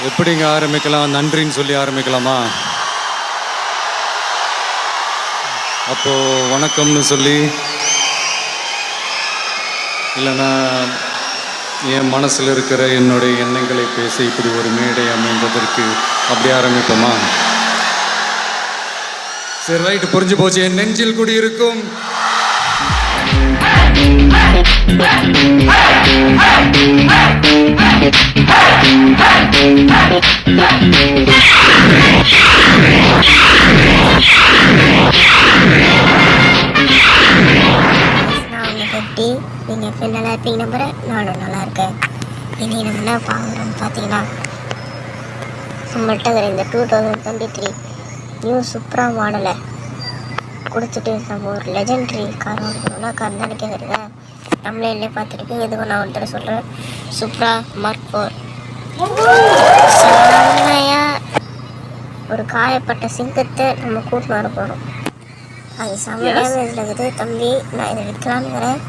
எப்படிங்க ஆரம்பிக்கலாம்? நன்றின்னு சொல்லி ஆரம்பிக்கலாமா? அப்போது வணக்கம்னு சொல்லி, இல்லைன்னா என் மனசில் இருக்கிற என்னுடைய எண்ணங்களை பேசி இப்படி ஒரு மேடை அமைந்ததற்கு அப்படி ஆரம்பிப்போமா? சரி, ரைட்டு, புரிஞ்சு போச்சு. என் நெஞ்சில் குடியிருக்கும் நீங்கள் இப்போ நல்லா இருப்பீங்க நம்புகிறேன். நானும் நல்லா இருக்கேன். இனி நம்ம என்ன பார்க்குறோம்னு பார்த்தீங்கன்னா, நம்மள்கிட்ட இந்த 2023 நியூ சுப்ரா மாடலை கொடுத்துட்டு நம்ம ஒரு லெஜெண்ட்ரி கார் வாங்கணும்னா கார் தான் கேட்குறீங்க. நம்மளே இல்லையே பார்த்துருக்கேன். எதுவும் நான் ஒருத்தர் சொல்கிறேன். சுப்ரா மார்க் 4 செம்மையாக ஒரு காயப்பட்ட சிங்கத்தை நம்ம கூட்டின்னு வர போகிறோம். அது செம்மையாக இதில் இருக்குது. தம்பி, நான் இதை விற்கலான்னுங்கிறேன்.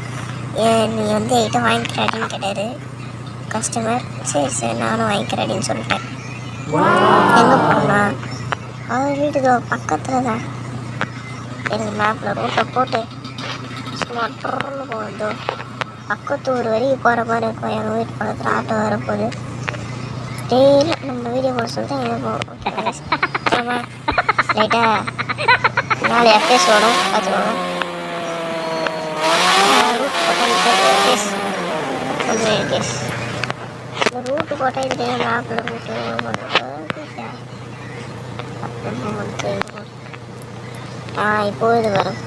நீ வந்து என்கிட்ட வாங்கிக்கிறாடின்னு கேட்டார் கஸ்டமர். சரி நானும் வாங்கிக்கிறேன்னு சொல்லிட்டேன். எங்கே போகணும்னா அவர் வீட்டுக்கு பக்கத்தில் தான். எனக்கு மேப்பில் ரூட்டை போட்டு சும்மா டொர்னு போகுதோ பக்கத்து ஒரு வரைக்கும் போகிற மாதிரி இருக்கும். எங்கள் வீட்டு பக்கத்தில் ஆட்டோ வரப்போகுது. டெய்லி நம்ம வீடியோ போட சொல்லிட்டு எங்கே போகும். ஆமாம், லைட்டாக நாலு எஃப்எஸ் வரும், பார்த்துக்கோங்க. இந்த ரூட்டு போட்டால் இது மேப்பில் ரூட்டு இப்போது இது வரும்.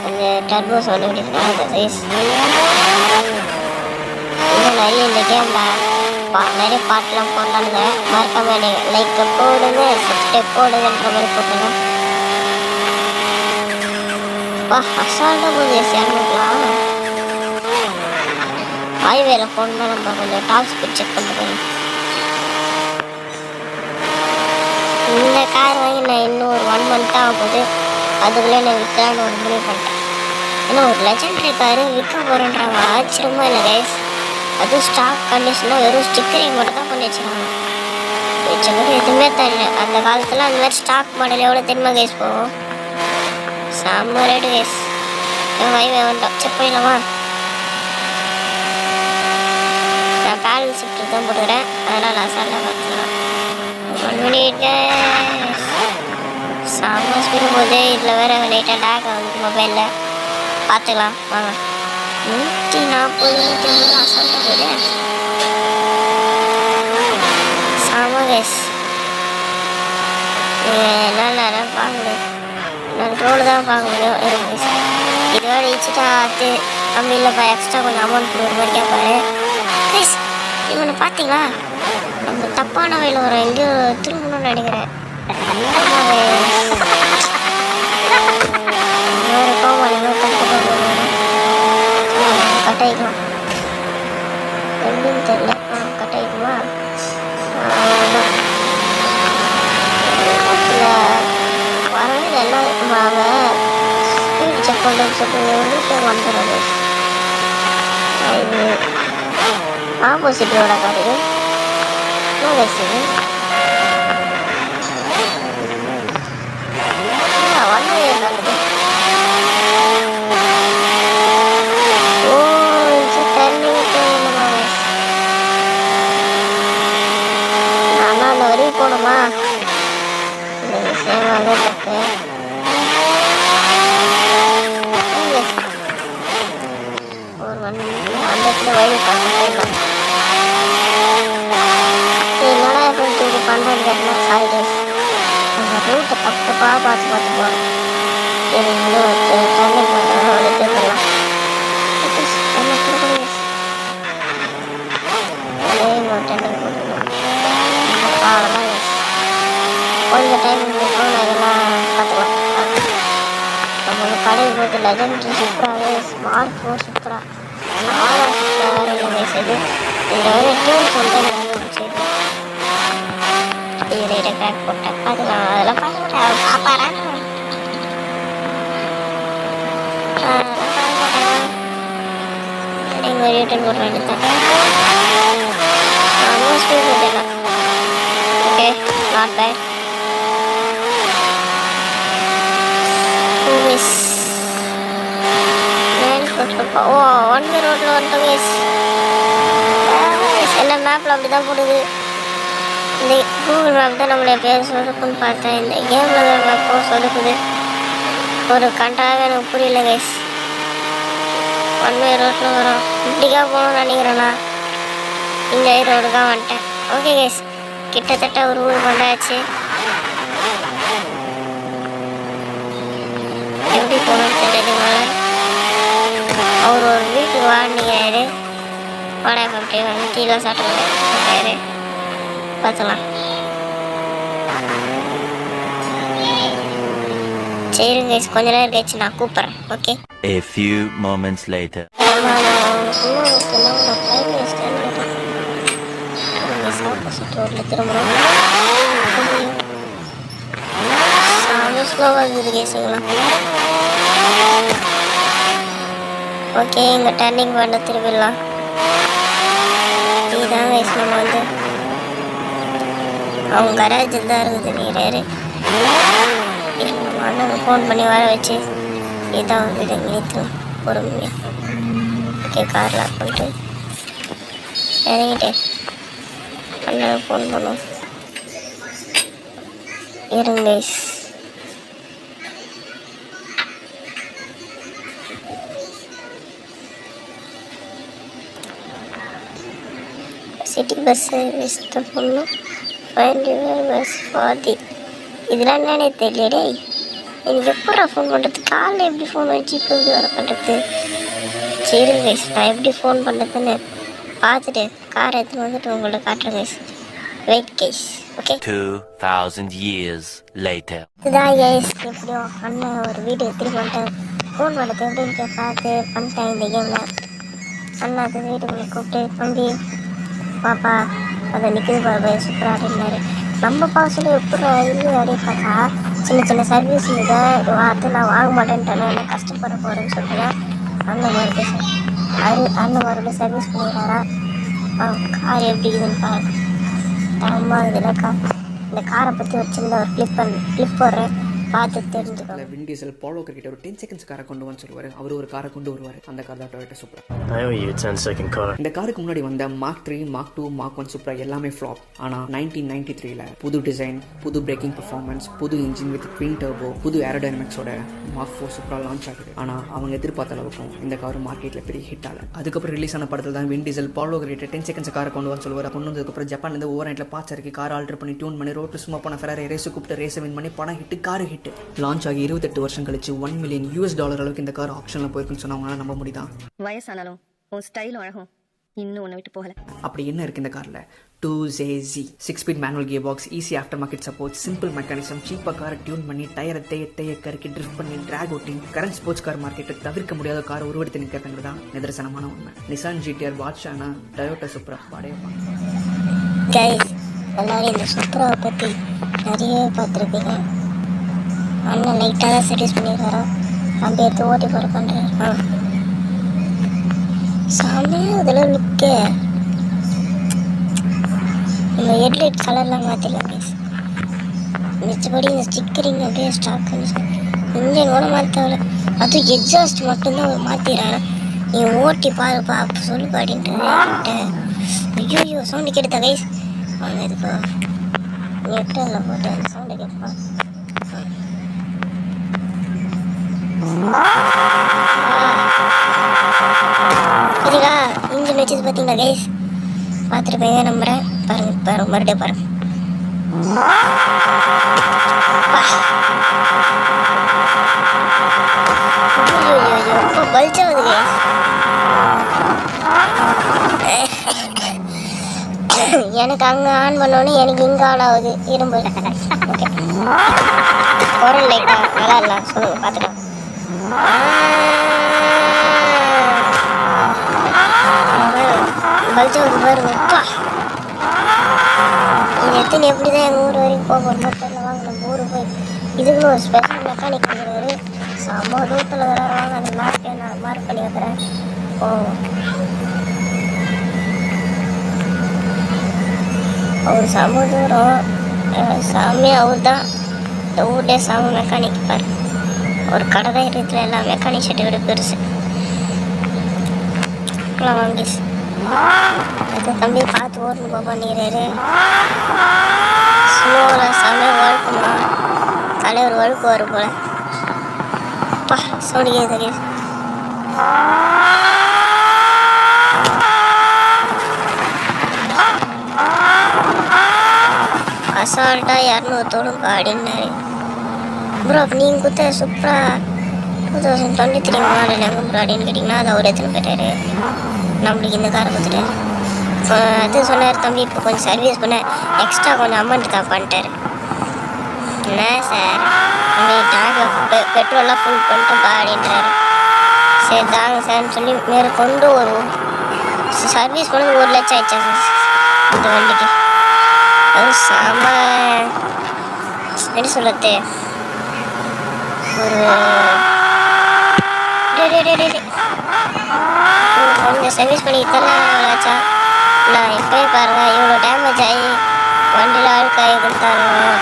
கொஞ்சம் டர்போ சவுண்ட் சைஸ் இன்னும் நிறைய இந்த கேமில் நிறைய பாட்டெலாம் போடலானுங்க. மறக்காம லைக் போடுங்க, சப்ஸ்கிரைப் போடுங்கன்ற மாதிரி போட்டுங்க. அசால்ட்டாக போகுது சேர்ந்துக்கலாம். ஹைவேல போகணுன்னா நம்ம கொஞ்சம் டாப் ஸ்பீட் செக் பண்ணிக்கணும். இந்த கார் வாங்கி நான் இன்னும் ஒரு 1 month ஆகும்போது அதுக்குள்ளே நான் விற்கலான்னு ஒரு முடிவு பண்ணிட்டேன். ஏன்னா ஒரு லெஜெண்ட்ரி காரு விற்க போகிறேன்றாங்க. ஆச்சரியமா இல்லை கைஸ். அதுவும் ஸ்டாக் கண்டிஷனாக வெறும் ஸ்டிக்கரிங் மட்டும் தான் பண்ணி வச்சுருக்காங்க. வச்சுக்கிறது எதுவுமே தெரியல. அந்த காலத்தில் அந்த மாதிரி ஸ்டாக் மாடல் எவ்வளோ தெரியுமா கைஸ் போகும்? செம்ம ரேட்டு கைஸ். ஹைவே வந்துட்டோம், செக் பண்ணிடலாமா? நான் பேடல் ஷிஃப்ட் தான் போட்டுக்கிறேன், அதனால் நான் சாலில் பார்த்துக்கலாம். 1 minute செம்ம ஸ்பீடு போகுது. இதில் வேறு லைட்டாக டேக் ஆகுது மொபைலில். பார்த்துக்கலாம் வாங்க. 140 150 அசால்ட்டாக போகுது. செம்ம கைஸ். என்னால் பார்க்க முடியும், நான் ரோடு தான் பார்க்க முடியும். இருக்கு இதோட இச்சுட்டா ஆற்று நம்ம இல்லைப்பா எக்ஸ்ட்ரா கொஞ்சம் அமௌண்ட் கொடுக்குற மாதிரி கேட்பாரு. ப்ளீஸ் இவனை பார்த்தீங்களா? நம்ம தப்பான வயலில் வரும். எங்கேயோ திரும்பணும்னு நினைக்கிறேன். வேறு கோமாளிங்க கட்டாயிக்கும் எப்படின்னு தெரியல. கட்டாயிக்குமா? வரவே எல்லாம் அவன் ஸ்பீட் செக் பண்ணுறேன்னு சொல்லிட்டு வந்துடுறது. இது ஆப்போசிட் ரோட காரு நான் அந்த வரையும் போகணுமா? சேவாக இருக்கு. ஒரு 1 minute அந்த இடத்துல வழி பார்க்கலாம். என்னடா இப்போ இது பண்ணுறது கேட்டேன். சாரி கைஸ், அந்த ரூட்டை தப்பாக பார்த்து போகிறேன். சரி இன்னும் டர்னிங் பண்ணுறோம், எடுத்து போடலாம். என்ன கொடுக்கணும் இன்னொரு டர்னிங் போட்டுக்கலாம். அவ்வளோதான் கைஸ். கொஞ்சம் டைம் இருக்கும், அதெல்லாம் பார்த்துக்கலாம். நம்மளோட கடையை போட்டு லெஜெண்ட்ரி சூப்பராகவே ஸ்மார்ட் 4 சூப்பராக வேறு இல்லை கைஸ். இது இந்த ஒரு டியூன் சொல்லிட்டு செய்து லைட்டாக பேக் போட்டேன். அதெல்லாம் பார்க்க மாட்டேன். பாப்பாரா இங்கே ரிட்டர்ன் போட வேண்டியதான். ஸ்பீட் பண்ணிடலாம். Okay, not bad. ஓ, ஒன் வே ரோட்டில் வந்துட்டோம் கைஸ். என்ன மேப்பில் அப்படி தான் போடுது. இந்த கூகுள் மேப் தான் நம்மளை பேர் சொதுக்குன்னு பார்த்தேன். இந்த கேமில் தான் மேப்போ சொதுக்குது. ஒரு கண்டாக எனக்கு புரியல கைஸ். ஒன் வே ரோட்டில் வரும். இப்படிக்கா போகணும்னு நினைக்கிறேண்ணா. இந்த ரோடுக்காக வந்துட்டேன். ஓகே கைஸ், கிட்டத்தட்ட ஒரு ஊர் கொண்டாச்சு. எப்படி போகணும்னு தெரியுமா? அவர் ஒரு வீட்டுக்கு வாங்கினாரு. வாடகை கம்பெனி வந்து டீலாம் சாப்பிட்டு பார்த்துலாம். சரி கைஸ், கொஞ்ச நேரம் கழிச்சு நான் கூப்பிட்றேன். Okay. A few moments later. Okay, இங்கே டர்னிங் பண்ண திரும்பிடலாம். இதுதான் கைஸ், நம்ம வந்து அவங்க கராஜில் தான் இருக்குது. நீராரு அண்ணனுக்கு ஃபோன் பண்ணி வர வச்சு இதான் வீடு நிறுத்தலாம் பொறுமையாக. ஓகே, கார் லாக் பண்ணிட்டு இறங்கிட்டேன். அண்ணனுக்கு ஃபோன் பண்ணுவோம். இருங்க கைஸ். சிட்டி பஸ் சர்வீஸ் தான் பண்ணணும். Find your bus for the இதெல்லாம் என்னன்னே தெரியலடே. எனக்கு எப்படா ஃபோன் பண்ணுறது? காலைல எப்படி ஃபோன் வச்சு இப்போ எப்படி வர பண்ணுறது? சரி கைஸ், நான் எப்படி ஃபோன் பண்ணுறதுன்னு பார்த்துட்டு காரை எடுத்துன்னு வந்துட்டு உங்கள்ட்ட காட்டுறேன் guys. Wait guys. Okay, 2000 years later. இதுதான் கைஸ். எப்படியோ அண்ணன் ஒரு வீட்டுக்கு திரும்பி வந்துட்டேன். ஃபோன் பண்ணுறது எப்படின்னு பார்த்து பண்ணிட்டேன் இந்த கேமில். அண்ணா அது வீட்டுக்குள்ளே கூப்பிட்டு, தம்பி பாப்பா அதை நிற்கிது பாப்பா சூப்பராக இருந்தார். நம்ம பாசல எப்படி இல்லை அப்படியே பார்த்தா சின்ன சின்ன சர்வீஸ் இதை அது நான் வாங்க மாட்டேன்ட்டேன். என்ன கஷ்டப்பட போகிறேன்னு சொல்லிட்டு தான் அண்ணன் மறுபடியும் சர்வீஸ் பண்ணிடுறாரா. கார் எப்படி இதுன்னு பாரு. தரமாக இருக்குதுல்லக்கா. இந்த காரை பற்றி வச்சுருந்த ஒரு கிளிப் போடுறேன், பார்த்து தெரிஞ்சுக்கோங்க. வின் டீசல் போலோ கிரிக்கெட் ஒரு 10 செகண்ட்ஸ் காரை கொண்டு வந்து சொல்லுவார். அவர் ஒரு காரை கொண்டு வருவார். அந்த கார் தான் Toyota super. I owe you a 10-second car. இந்த காருக்கு முன்னாடி வந்த மார்க் 3, மார்க் 2, மார்க் 1 சூப்பர் எல்லாமே ஃப்ளாப். ஆனால் 1993ல புது டிசைன், புது பிரேக்கிங் பர்ஃபார்மன்ஸ், புது இன்ஜின் வித் ட்வின் டர்போ, புது ஏரோடைனமிக்ஸோட மார்க் 4 சூப்பராக லான்ச் ஆகுது. ஆனால் அவங்க எதிர்பார்த்த அளவுக்கும் இந்த கார் மார்க்கெட்டில் பெரிய ஹிட் ஆகல. அதுக்கப்புறம் ரிலீஸ் ஆன படத்தில் தான் Vin Diesel polo cricket 10 seconds காரை கொண்டு வந்து சொல்லுவார். கொண்டு வந்ததுக்கப்புறம் ஜப்பான்லேருந்து ஓவர் நைட்டில் பார்ட்ஸ் இறக்கி கார் ஆல்டர் பண்ணி டியூன் பண்ணி ரோட்டில் சும்மா போன ஃபெராரி ரேஸு கூப்பிட்டு ரேஸை வின் பண்ணி பணம் ஹிட்டு காரு ஹிட். லான்ச் ஆகி 28 வருஷம் கழிச்சு $1 மில்லியன் அளவுக்கு இந்த கார் ஆப்ஷனில் போயிருக்குன்னு சொன்னவங்களால நம்ப முடியுதா? வயசானாலும் உன் ஸ்டைலும் அழகும் இன்னும் உன்னை விட்டு போகல. அப்படி என்ன இருக்கு இந்த காரில்? 2JZ 6-speed manual gearbox, easy aftermarket support, simple mechanism, சீப்பாக காரை டியூன் பண்ணி டயரை தேய கறக்கி ட்ரிஃப்ட் பண்ணி டிராக் ஓட்டிங். கரண்ட் ஸ்போர்ட்ஸ் கார் மார்க்கெட்டை தவிர்க்க முடியாத கார் உருவெடுத்து நிற்கிறதுங்கிறது தான் நிதர்சனமான உண்மை. நிசான் ஜிடிஆர் வாட்சானா டொயோட்டா சூப்பரா பாடையப்பாங்க. எல்லாரும் இந்த சூப்பராவை பற்றி நிறைய பார்த்துருப்பீங்க. அண்ணன் லைட்டாக தான் சர்வீஸ் பண்ணிடுறாரா, அப்படி எடுத்து ஓட்டி போட பண்ணுறாரு. செம்மையாக இதெல்லாம் லுக்கு. இந்த ஹெட்லைட் கலர்லாம் மாற்றிடலாம் ப்ளீஸ். மிச்சபடி இந்த ஸ்டிக்கரிங் அப்படியே ஸ்டாக் இன்ஜின் கூட மாற்றவில்லை. அதுவும் எக்ஸாஸ்ட் மட்டும்தான் அவர் மாற்றிடுறாரு. நீ ஓட்டி பாருப்பா அப்போ சொல்லுப்பா அப்படின்ட்டு. ஐயோ சவுண்டு கேட்டுதா கைஸ்? அவங்க இதுக்கு நெட்டில் போட்டு அந்த சவுண்டு கேட்பா. சரிங்களா, இன்ஜின் வச்சது பார்த்தீங்களா கைஸ்? பார்த்துருப்பீங்க நம்புகிறேன். பாருங்க மறுபடியும் பாருங்க. இப்போ பல்ச்சாகுது கைஸ். எனக்கு அங்கே ஆன் பண்ணோன்னே எனக்கு இங்கே ஆன் ஆகுது இரும்பு. ஓகே, குரல் லைட்டா நல்லா இல்லை சொல்லுங்கள் பார்த்துக்கலாம். பல்ச்சாகுது பாருங்கப்பா. இது எத்தனை எப்படி தான் எங்கள் ஊர் வரைக்கும் போகணும் தெரியல. வாங்க நம்ம ஊருக்கு போய் இதுக்குன்னு ஒரு ஸ்பெஷல் மெக்கானிக் இருக்கிறாரு. செம்ம ரூட்டில் வாங்க அந்த மார்க் நான் மார்க் பண்ணி வைக்கிறேன். ஓ அவர் செம தூரம் சாமி. அவர் தான் இந்த ஊர்லேயே சாம மெக்கானிக் பாரு. ஒரு கடை தான் இருக்கிற எல்லா மெக்கானிக் ஷெட்டை விட பெருசு. வாங்கி அது தம்பி பார்த்து ஓடணுமா பண்ணிடுறாரு. ஸ்லோவில் செமையாக வழுக்குமா, தலைவர் வழுக்கு வரும் போல. பா சவுண்டு கேட்குது. அசால்ட்டாக 200 தொடுங்க அப்படின்னாரு. ப்ரோ அப்போ நீங்கள் கொடுத்த சூப்பராக 2023 மாடல் எங்கே ப்ரோ அப்படின்னு கேட்டிங்கன்னா அது அவர் எடுத்துன்னு போயிட்டாரு. நம்மளுக்கு இந்த காரை கொடுத்துட்டாரு. இப்போ அது சொன்னார் தம்பி இப்போ கொஞ்சம் சர்வீஸ் பண்ண எக்ஸ்ட்ரா கொஞ்சம் அமௌண்ட் தான் பண்ணிட்டாரு. என்ன சார் டேங்க் பெட்ரோல்லாம் ஃபுல் பண்ணிட்டோம்ப்பா அப்படின்றாரு. சரி தாங்க சார்னு சொல்லி மேற்கொண்டு ஒரு சர்வீஸ் பண்ணது 1 லட்சம் ஆயிடுச்சா சார் இந்த வண்டிக்கு. அது செம எப்படி சொல்கிறது, ஒரு கொஞ்சம் சர்வீஸ் பண்ணிக்கிட்டலாம் ஆச்சா. நான் இப்போயே பாருங்கள் இவ்வளோ டேமேஜ் ஆகி வண்டியில் அழுக்காகி கொடுத்தாலும்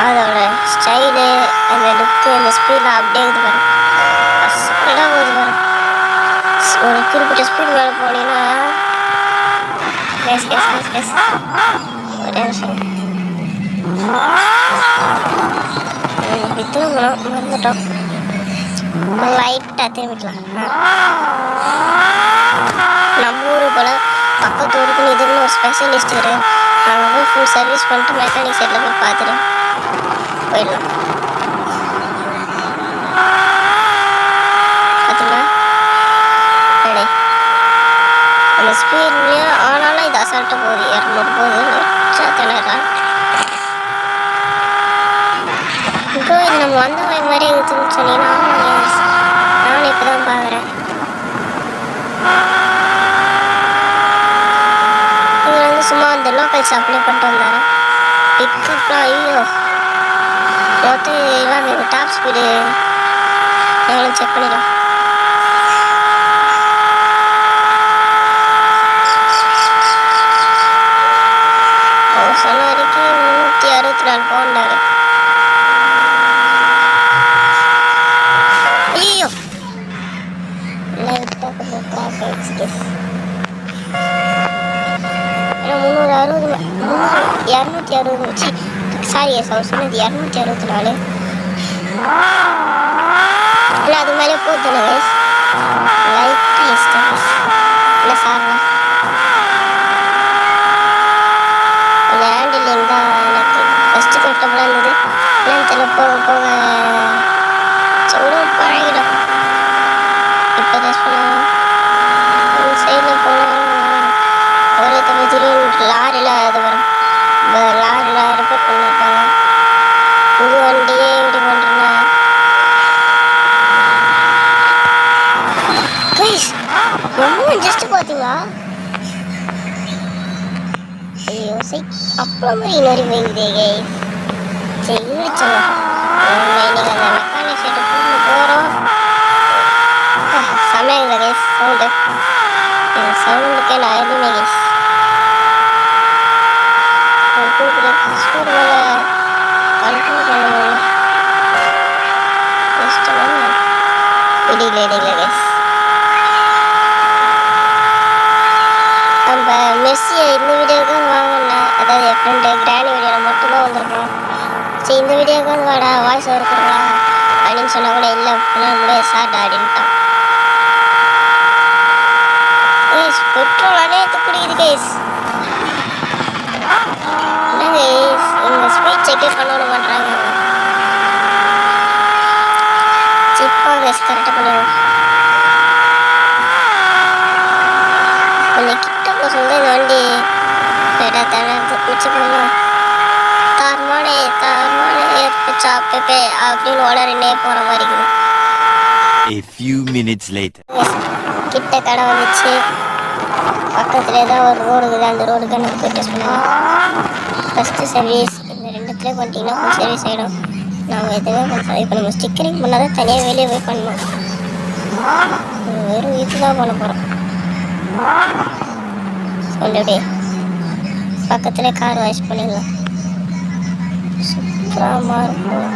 அதோட ஸ்டைலு, அந்த லுக்கு, அந்த ஸ்பீடெலாம் அப்படியே இருக்குது பாருங்க. அசலாக போகுது பாருங்க. ஒரு குறிப்பிட்ட ஸ்பீட் மேலே போனீங்கன்னா ஒரே நிமிஷம் திரும்பணும் மறந்துட்டோம். லைட்டாக திரும்பிக்கலாம். நம்ம ஊரு போல் பக்கத்து ஊருக்குன்னு இதுக்குன்னு ஒரு ஸ்பெஷலிஸ்ட் இருக்கு. அங்கே போய் ஃபுல் சர்வீஸ் பண்ணிட்டு மெக்கானிக் சைடில் போய் பார்த்துட்டு போயிடலாம். பார்த்தீங்களா கடை அந்த ஸ்பீட்லேயும் ஆனாலும் இது அசால்ட்டாக போகுது. 200 போகுது. திணறா இப்போ இது நம்ம வந்த மாதிரி இருக்குதுன்னு சொன்னீங்கன்னா நானும் இப்போ தான் பார்க்குறேன். இவர் வந்து சும்மா அந்த லோக்கல் ஷாப்லேயே பண்ணிட்டு வந்தார். பிக்கப்லாம் ஐயோ மொத்தம் இவாங்க இந்த டாப் ஸ்பீடு எவ்வளோ செக் பண்ணிடலாம். அவர் சொன்ன வரைக்கும் 364 போனாரு. ஐயோ லைட்டாக கொஞ்சம் கிராக் ஆகிடுச்சு. 260 சாரி அவர் சொன்னது 264 இல்லை அது மேலே போதும் கைஸ். லைட்டாக இஷ்டம் இல்லை சார்ண்ணா கொஞ்சம் ஹேண்டிலிங் தான் எனக்கு ஃபஸ்ட்டு கம்ஃபர்டபுளாக இருந்தது. என்னன்னு தெரியல போக போக சொல்லும் பழகிடும். இப்போ ரெஸ்ட் பண்ணலாம் சைடில் போகலாம். ஒரே தம்பி திடீர்னு லாரிலாம் அது வரும். லாரிலாம் ரிப்பேர் பண்ணியிருப்பாங்க. புது வண்டியே இப்படி பண்ணுறா கைஸ். ரொம்ப ஜஸ்ட்டு பார்த்தீங்களா? ஐயோ சரி அப்புறம் மாதிரி இன்னொரு வைக்குதே கைஸ். சரி இடிச்சோங்க இன்னைக்கு அந்த மெக்கானிக் ஷெட்டு கூட்டு போகிறோம். செம்மையாக கைஸ் சவுண்டு. இந்த சவுண்டுக்கே நான் எதுவுமே கைஸ் ஒரு கூப்பிட ஸ்கூல் மேலே கண்ட்ரோல் பண்ண முடியல. கஷ்டமாக இடிக்கல கைஸ். நம்ம மெஸ்ஸியை இந்த வீடியோவுக்கு வாங்கல, அதாவது என் ஃப்ரெண்டு கிராணி வீடியோவில் மட்டும்தான் வந்திருக்கோம். சரி இந்த வீடியோவுக்கு வந்து வாடா வாய்ஸ் ஓவர் கொடுக்கலாம் அப்படின்னு சொன்னால் கூட இல்லை பண்ண முடியாது சார் அப்படின்ட்டான். கைஸ் பெட்ரோல் அனைத்து குடிக்குது கைஸ். என்ன கைஸ் இந்த ஸ்பீட் செக்கே பண்ண பண்ணுறாங்க. சிப்பாக கைஸ் கரெக்டாக பண்ணிடுவோம். கொஞ்சம் கிட்ட போக சொல்ல இந்த வண்டி பேடா தானே மிச்சம் பண்ணலாம். தார்மானே சாப்பிட்டு அப்படின்னு உடனே போகிற மாதிரி இருக்குது. A few minutes later. கிட்ட கடை வந்துச்சு. பக்கத்துலேயே தான் ஒரு ரோடு இருக்குது. அந்த ரோடுக்கு நம்ம போய் டெஸ்ட் பண்ணுவோம். ஃபஸ்ட்டு சர்வீஸ் இந்த ரெண்டுத்துலேயே பண்ணிட்டீங்கன்னா ஃபுல் சர்வீஸ் ஆகிடும். நம்ம எதுவுமே பண்ண இப்போ நம்ம ஸ்டிக்கரிங் பண்ணால் தான் தனியாக வெளியே போய் பண்ணணும். வெறும் இது தான் பண்ண போகிறோம். சொல்லு அப்படியே பக்கத்துல கார் வாஷ் பண்ணிடலாம். சூப்பராக இருக்கும்.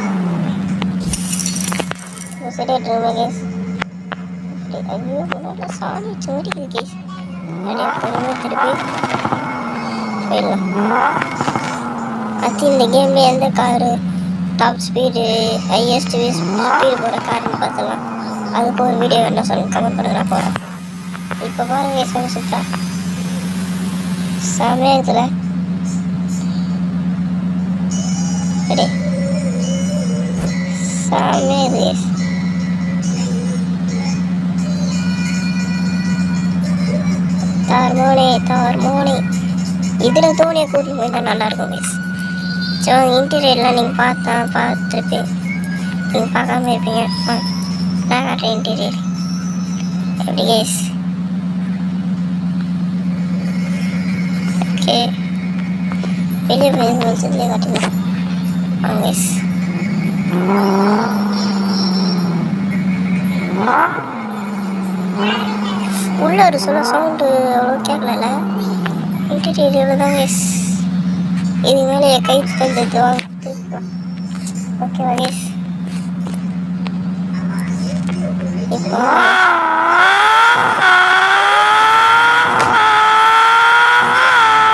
சரியா ட்ரைவர் கேஸ். ஐயோ நல்லா சாணி சோடிக்குது கேஸ். அப்படியே பொறுமையாக திருப்பி போயிடலாம். அடுத்து இந்த கேமில் எந்த car top speed highest speed போகிற காருன்னு பார்த்தலாம். அதுக்கு ஒரு வீடியோ என்ன சொல்லுங்க கமெண்ட் பண்ணுங்க, நான் போகிறேன். இப்போ பாருங்க கேஸ் சுத்தா செமையாக இருக்குதுல. சரி செமையாக இருக்குது கேஸ். தார்மோனி இதில் தோனியை கூட்டிட்டு போய் தான் நல்லாயிருக்கும் கேஸ். ஸோ இன்டீரியர்லாம் நீங்கள் பார்த்துருப்பீங்க, நீங்கள் பார்க்காம இருப்பீங்க. நான் காட்டுறேன் இன்டீரியர் எப்படி கேஸ். ஓகே வெளியே போய் முடிச்சதுலேயே காட்டுங்க வாங்க கேஸ். உள்ள ஒரு சொல்ல சவுண்டு அவ்வளோ கேட்கல. இன்டீரியர் தான் கேஸ். இது மேலே என் கை தந்துட்டு வாங்க. ஓகேவா கேஸ். இப்போ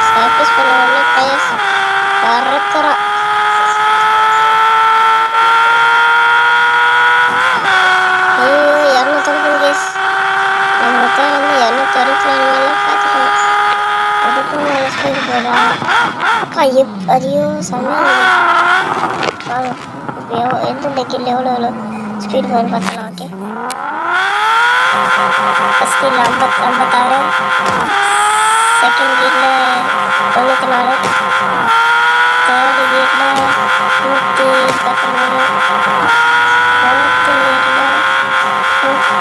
சர்வீஸ் பண்ண உடனே கைஸ் பறக்கிறோம். கேஸ் நம்ம தான் வந்து 264 பார்த்துக்கணும். அதுக்கும் நல்லா ஸ்பீடு போடா ஐயோ சமையல் வாங்க. இப்போ எந்தெந்த கீழே எவ்வளோ ஸ்பீடு போகணும்னு பார்த்துக்கலாம். ஓகே ஃபஸ்ட் கீழே 56, செகண்ட் கீழே 94, தேர்ட் கீழே 119, ஃபோர்த்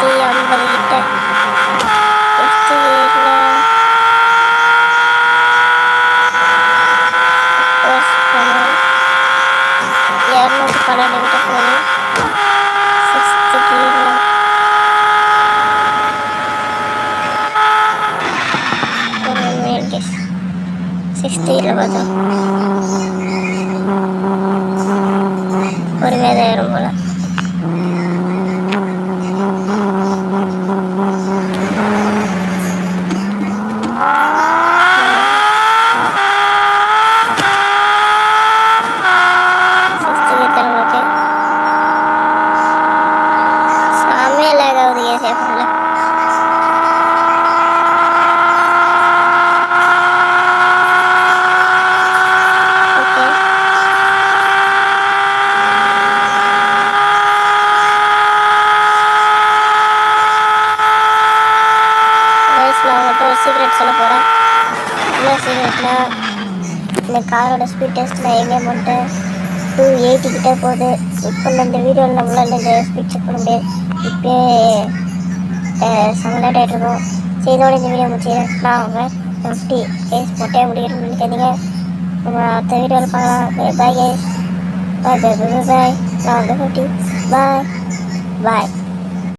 கீழே 150 கிட்ட, ஃபிஃப்த் கீழே 212 கிட்ட போகுது. சிக்ஸ்த்து கீழே பார்த்தோம் ஒரு வேதாயிரம் போல. சீக்ரெட் சொல்ல போகிறேன். என்ன சீக்ரெட்னா, இந்த காரோட ஸ்பீட் டெஸ்ட்டில் எங்கே மட்டும் 280 கிட்ட போகுது. இப்போ இந்த வீடியோவில் நம்மளால் இந்த ஸ்பீட் செக் பண்ண முடியாது. இப்போயே சங்கலாட் ஆகிட்ருக்கோம். சரி இதோட இந்த வீடியோ முடிச்சுக்கிறேன். நான் அவங்க 50 கேஸ் போட்டே முடியும்னு நினைக்காதீங்க. நம்ம அடுத்த வீடியோவில் பார்க்கலாம். பாய் கேஸ், பாய் பாய் பாய் பாய். நான் வந்து 50 பாய் பாய்.